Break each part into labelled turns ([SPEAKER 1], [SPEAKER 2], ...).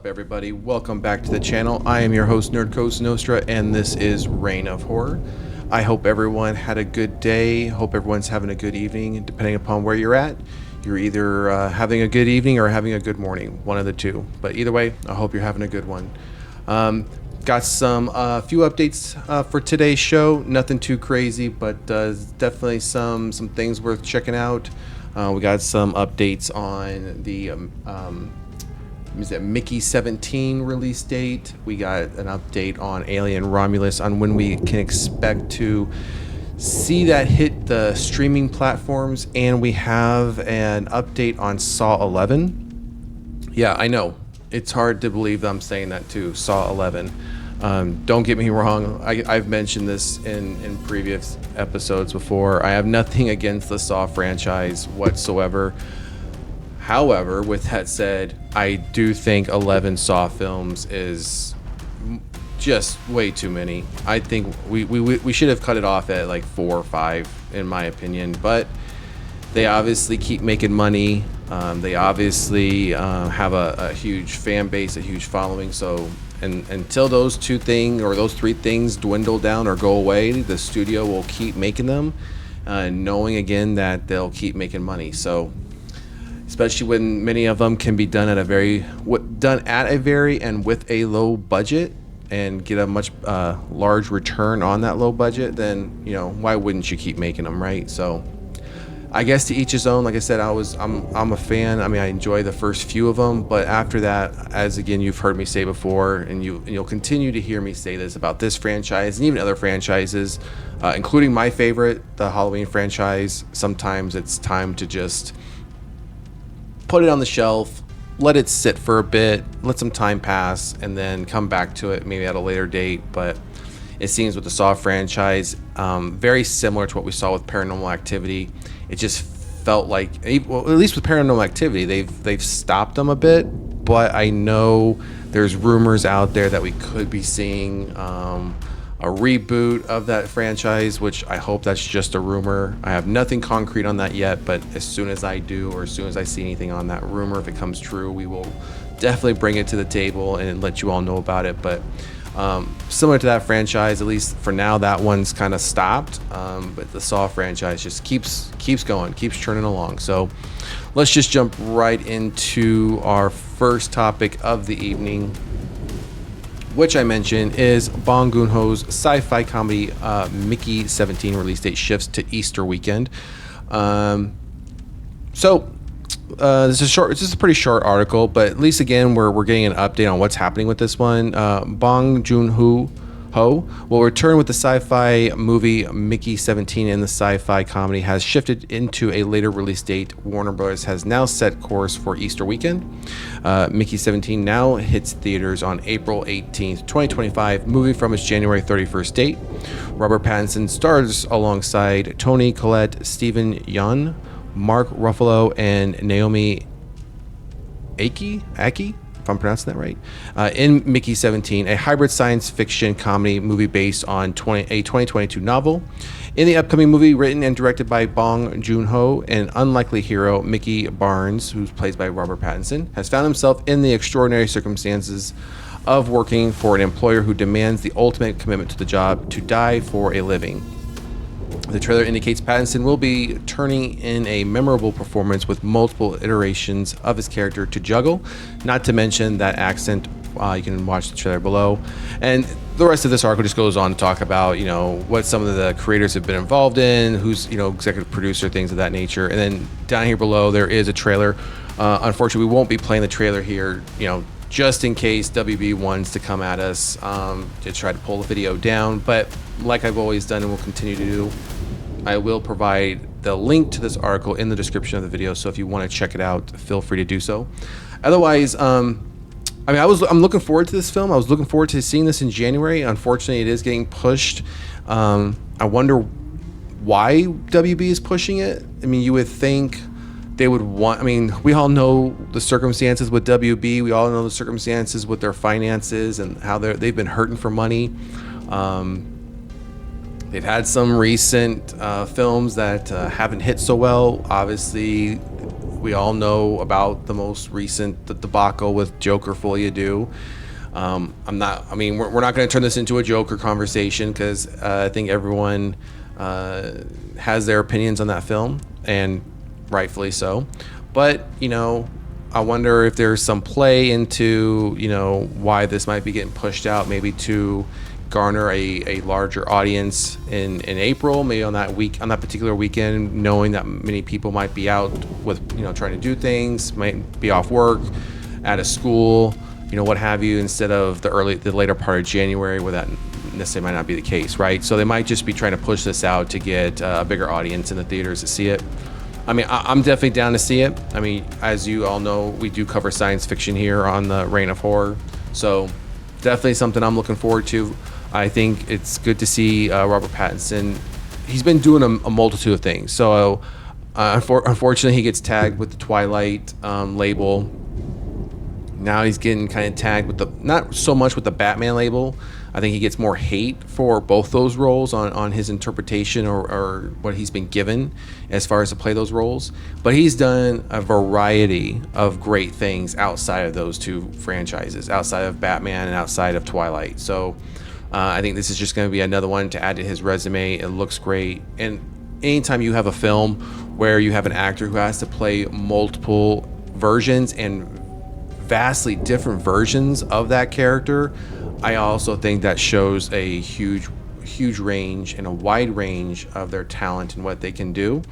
[SPEAKER 1] up, everybody? Welcome back to the channel. I am your host, Nerd Coast Nostra, and this is Reign of Horror. I hope everyone had a good day. Hope everyone's having a good evening, depending upon where you're at. You're either having a good evening or having a good morning, one of the two. But either way, I hope you're having a good one. Got some few updates for today's show. Nothing too crazy, but definitely some things worth checking out. We got some updates on the Mickey 17 release date. We got an update on Alien Romulus on when we can expect to see that hit the streaming platforms, and we have an update on Saw 11. Yeah, I know. It's hard to believe that I'm saying that too, Saw 11. Don't get me wrong, I've mentioned this in previous episodes before. I have nothing against the Saw franchise whatsoever. However, with that said, I do think 11 Saw films is just way too many. I think we should have cut it off at like 4 or 5, in my opinion. But they obviously keep making money. They obviously have a huge fan base, a huge following. So, and until those 2 things or those 3 things dwindle down or go away, the studio will keep making them, knowing again that they'll keep making money. So, especially when many of them can be done at a very and with a low budget and get a much large return on that low budget, then why wouldn't you keep making them, right? So I guess to each his own. Like I said, I'm a fan. I mean, I enjoy the first few of them, but after that, as again you've heard me say before, and you'll continue to hear me say this about this franchise and even other franchises, including my favorite, the Halloween franchise. Sometimes it's time to just put it on the shelf, let it sit for a bit, let some time pass, and then come back to it maybe at a later date. But it seems with the Saw franchise, very similar to what we saw with Paranormal Activity. It just felt like, well, at least with Paranormal Activity, they've stopped them a bit. But I know there's rumors out there that we could be seeing a reboot of that franchise, which I hope that's just a rumor. I have nothing concrete on that yet, but as soon as I do, or as soon as I see anything on that rumor, if it comes true, we will definitely bring it to the table and let you all know about it. But similar to that franchise, at least for now, that one's kind of stopped. But the Saw franchise just keeps going, keeps churning along. So let's just jump right into our first topic of the evening, which I mentioned is Bong Joon-ho's sci-fi comedy Mickey 17 release date shifts to Easter weekend. This is a pretty short article, but at least again we're getting an update on what's happening with this one. Bong Joon-ho will return with the sci-fi movie Mickey 17, and the sci-fi comedy has shifted into a later release date. Warner Bros. Has now set course for Easter weekend. Mickey 17 now hits theaters on April 18th, 2025, movie from its January 31st date. Robert Pattinson stars alongside Toni Collette, Stephen Yeun, Mark Ruffalo, and Naomi Aki, if I'm pronouncing that right, in Mickey 17, a hybrid science fiction comedy movie based on a 2022 novel. In the upcoming movie, written and directed by Bong Joon-ho, an unlikely hero, Mickey Barnes, who's played by Robert Pattinson, has found himself in the extraordinary circumstances of working for an employer who demands the ultimate commitment to the job, to die for a living. The trailer indicates Pattinson will be turning in a memorable performance with multiple iterations of his character to juggle, not to mention that accent. You can watch the trailer below. And the rest of this article just goes on to talk about, what some of the creators have been involved in, who's, executive producer, things of that nature. And then down here below, there is a trailer. Unfortunately, we won't be playing the trailer here, just in case WB wants to come at us to try to pull the video down. But like I've always done and will continue to do, I will provide the link to this article in the description of the video. So if you want to check it out, feel free to do so. Otherwise, I'm looking forward to this film. I was looking forward to seeing this in January. Unfortunately, it is getting pushed. I wonder why WB is pushing it. I mean, you would think they would want, we all know the circumstances with WB. We all know the circumstances with their finances and how they've been hurting for money. They've had some recent films that haven't hit so well. Obviously, We all know about the most recent debacle with Joker Folie à Deux. We're not going to turn this into a Joker conversation because I think everyone has their opinions on that film, and rightfully so. But, I wonder if there's some play into, why this might be getting pushed out, maybe to garner a larger audience in April, maybe on that particular weekend, knowing that many people might be out with, trying to do things, might be off work, out of school, what have you, instead of the later part of January where that necessarily might not be the case, right? So they might just be trying to push this out to get a bigger audience in the theaters to see it. I'm definitely down to see it. As you all know, we do cover science fiction here on the Reign of Horror. So definitely something I'm looking forward to. I think it's good to see Robert Pattinson. He's been doing a multitude of things. So unfortunately, he gets tagged with the Twilight label. Now he's getting kind of tagged with not so much with the Batman label. I think he gets more hate for both those roles on his interpretation or what he's been given as far as to play those roles. But he's done a variety of great things outside of those two franchises, outside of Batman and outside of Twilight. So I think this is just going to be another one to add to his resume. It looks great. And anytime you have a film where you have an actor who has to play multiple versions and vastly different versions of that character, I also think that shows a huge range and a wide range of their talent and what they can do.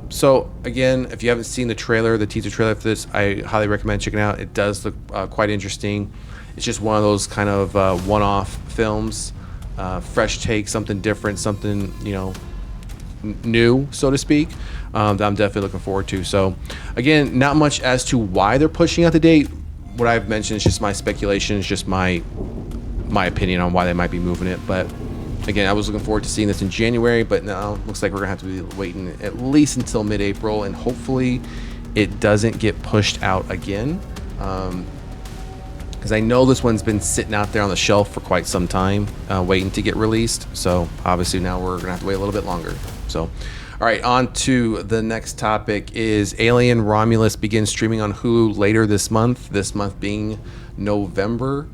[SPEAKER 1] So again, if you haven't seen the teaser trailer for this, I highly recommend checking it out. It does look quite interesting. It's just one of those kind of one-off films, fresh take, something different, something new, so to speak, that I'm definitely looking forward to. So again, not much as to why they're pushing out the date. What I've mentioned is just my speculation, it's just my opinion on why they might be moving it. But again, I was looking forward to seeing this in January, but now it looks like we're gonna have to be waiting at least until mid-April, and hopefully it doesn't get pushed out again, because I know this one's been sitting out there on the shelf for quite some time, waiting to get released. So obviously now we're gonna have to wait a little bit longer. So all right, on to the next topic is Alien Romulus begins streaming on Hulu later this month being November.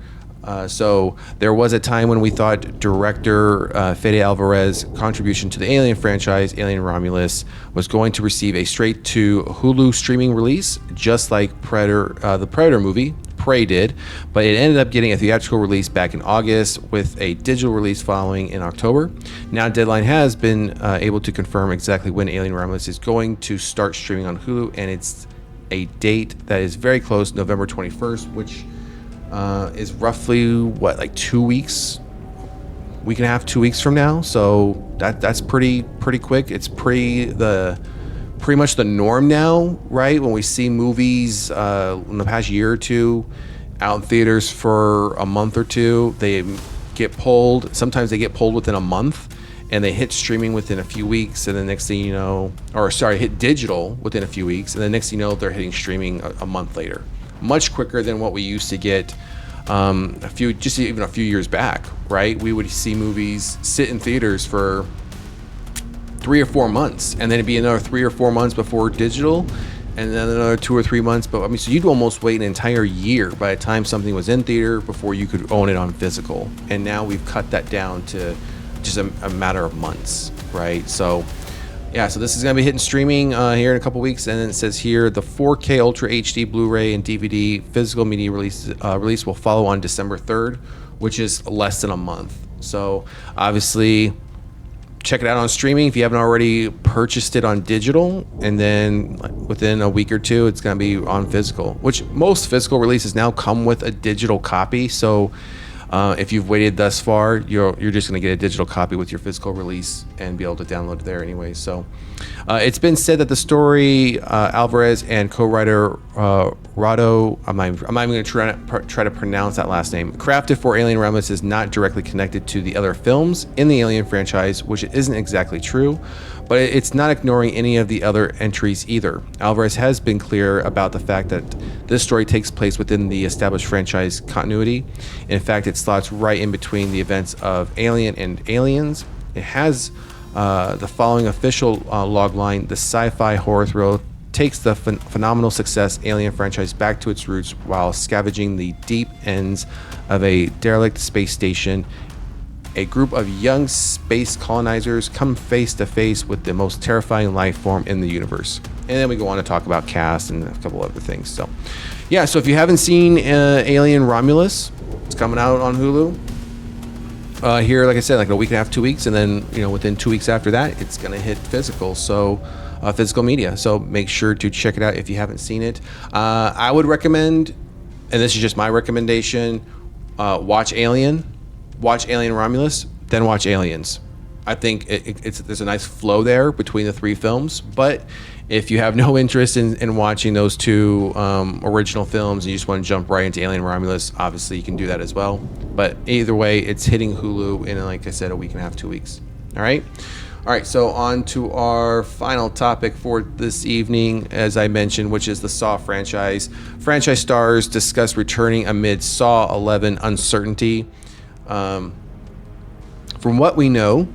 [SPEAKER 1] So there was a time when we thought director Fede Alvarez's contribution to the Alien franchise, Alien Romulus, was going to receive a straight to Hulu streaming release, just like the Predator movie, Prey did, but it ended up getting a theatrical release back in August with a digital release following in October. Now Deadline has been able to confirm exactly when Alien Romulus is going to start streaming on Hulu, and it's a date that is very close, November 21st, which is roughly like 2 weeks, week and a half, 2 weeks from now. So that's pretty quick. It's pretty much the norm now, right? When we see movies in the past year or two out in theaters for a month or two, they get pulled. Sometimes they get pulled within a month, and they hit streaming within a few weeks, and the next thing you know, hit digital within a few weeks, and the next thing you know, they're hitting streaming a month later. Much quicker than what we used to get even a few years back, right? We would see movies sit in theaters for 3 or 4 months, and then it'd be another 3 or 4 months before digital, and then another 2 or 3 months. But so you'd almost wait an entire year by the time something was in theater before you could own it on physical. And now we've cut that down to just a matter of months, right? So yeah, so this is going to be hitting streaming here in a couple weeks, and then it says here the 4K Ultra HD Blu-ray and DVD physical media release will follow on December 3rd, which is less than a month. So obviously, check it out on streaming if you haven't already purchased it on digital, and then within a week or two, it's going to be on physical, which most physical releases now come with a digital copy. So if you've waited thus far, you're just going to get a digital copy with your physical release and be able to download it there anyway. So it's been said that the story Alvarez and co-writer Rado, I'm not even going to try to pronounce that last name, crafted for Alien Romulus is not directly connected to the other films in the Alien franchise, which isn't exactly true, but it's not ignoring any of the other entries either. Alvarez has been clear about the fact that this story takes place within the established franchise continuity. In fact, it slots right in between the events of Alien and Aliens. It has the following official log line: the sci-fi horror takes the phenomenal success Alien franchise back to its roots while scavenging the deep ends of a derelict space station. A group of young space colonizers come face to face with the most terrifying life form in the universe. And then we go on to talk about cast and a couple other things. So, yeah, so if you haven't seen Alien Romulus, it's coming out on Hulu. Here, like I said, like a week and a half, 2 weeks, and then within 2 weeks after that, it's gonna hit physical. So, physical media. So make sure to check it out if you haven't seen it. I would recommend, and this is just my recommendation, watch Alien Romulus, then watch Aliens. I think there's a nice flow there between the three films. But if you have no interest in watching those two original films and you just want to jump right into Alien Romulus, obviously you can do that as well. But either way, it's hitting Hulu in, like I said, a week and a half, 2 weeks. All right, so on to our final topic for this evening, as I mentioned, which is the Saw franchise. Franchise stars discuss returning amid Saw 11 uncertainty. From what we know,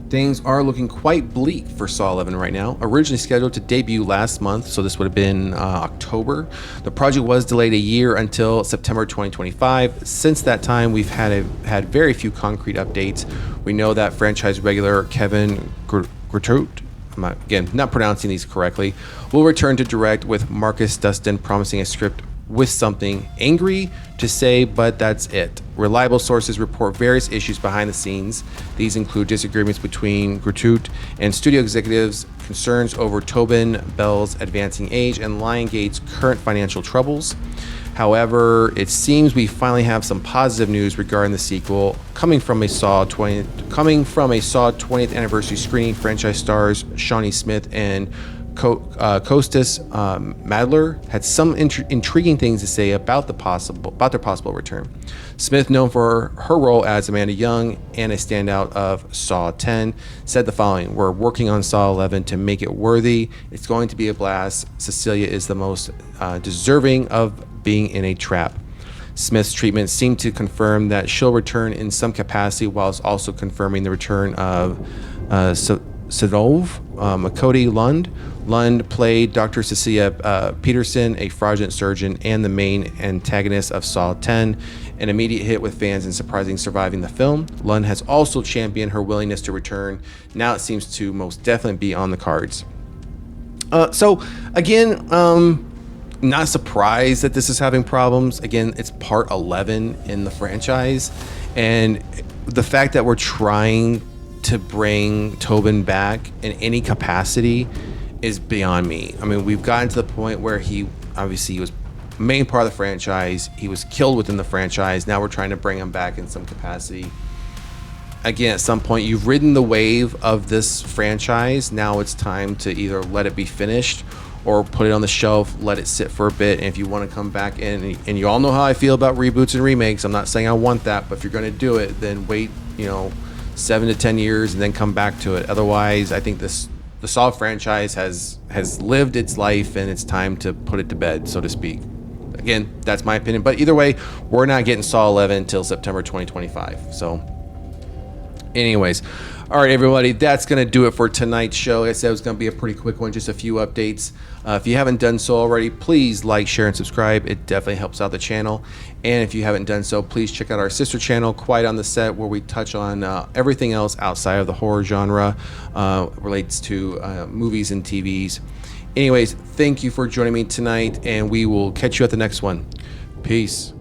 [SPEAKER 1] things are looking quite bleak for Saw 11 right now. Originally scheduled to debut last month, so this would have been October. The project was delayed a year until September 2025. Since that time, we've had very few concrete updates. We know that franchise regular Kevin Gertrude, I'm not pronouncing these correctly, will return to direct, with Marcus Dustin promising a script with something angry to say, but that's it. Reliable sources report various issues behind the scenes. These include disagreements between Gertrude and studio executives, concerns over Tobin Bell's advancing age, and Lionsgate's current financial troubles. However, it seems we finally have some positive news regarding the sequel coming from a Saw 20th anniversary screening. Franchise stars Shawnee Smith and Costas Madler had some intriguing things to say about their possible return. Smith, known for her role as Amanda Young and a standout of Saw 10, said the following: "We're working on Saw 11 to make it worthy. It's going to be a blast. Cecilia is the most deserving of being in a trap." Smith's treatment seemed to confirm that she'll return in some capacity, whilst also confirming the return of Sadov Makoti Lund. Lund played Dr. Cecilia Peterson, a fraudulent surgeon and the main antagonist of Saw 10, an immediate hit with fans and surviving the film. Lund has also championed her willingness to return. Now it seems to most definitely be on the cards. So again, not surprised that this is having problems. Again, it's part 11 in the franchise, and the fact that we're trying to bring Tobin back in any capacity is beyond me. I mean, we've gotten to the point where he was main part of the franchise. He was killed within the franchise. Now we're trying to bring him back in some capacity. Again, at some point, you've ridden the wave of this franchise. Now it's time to either let it be finished or put it on the shelf, let it sit for a bit. And if you want to come back in, and you all know how I feel about reboots and remakes, I'm not saying I want that, but if you're going to do it, then wait, 7 to 10 years and then come back to it. Otherwise, I think the Saw franchise has lived its life, and it's time to put it to bed, so to speak. Again, that's my opinion. But either way, we're not getting Saw 11 until September 2025. So anyways, all right, everybody, that's going to do it for tonight's show. Like I said, it was going to be a pretty quick one, just a few updates. If you haven't done so already, please like, share, and subscribe. It definitely helps out the channel. And if you haven't done so, please check out our sister channel, Quiet on the Set, where we touch on everything else outside of the horror genre, relates to movies and TVs. Anyways, thank you for joining me tonight, and we will catch you at the next one. Peace.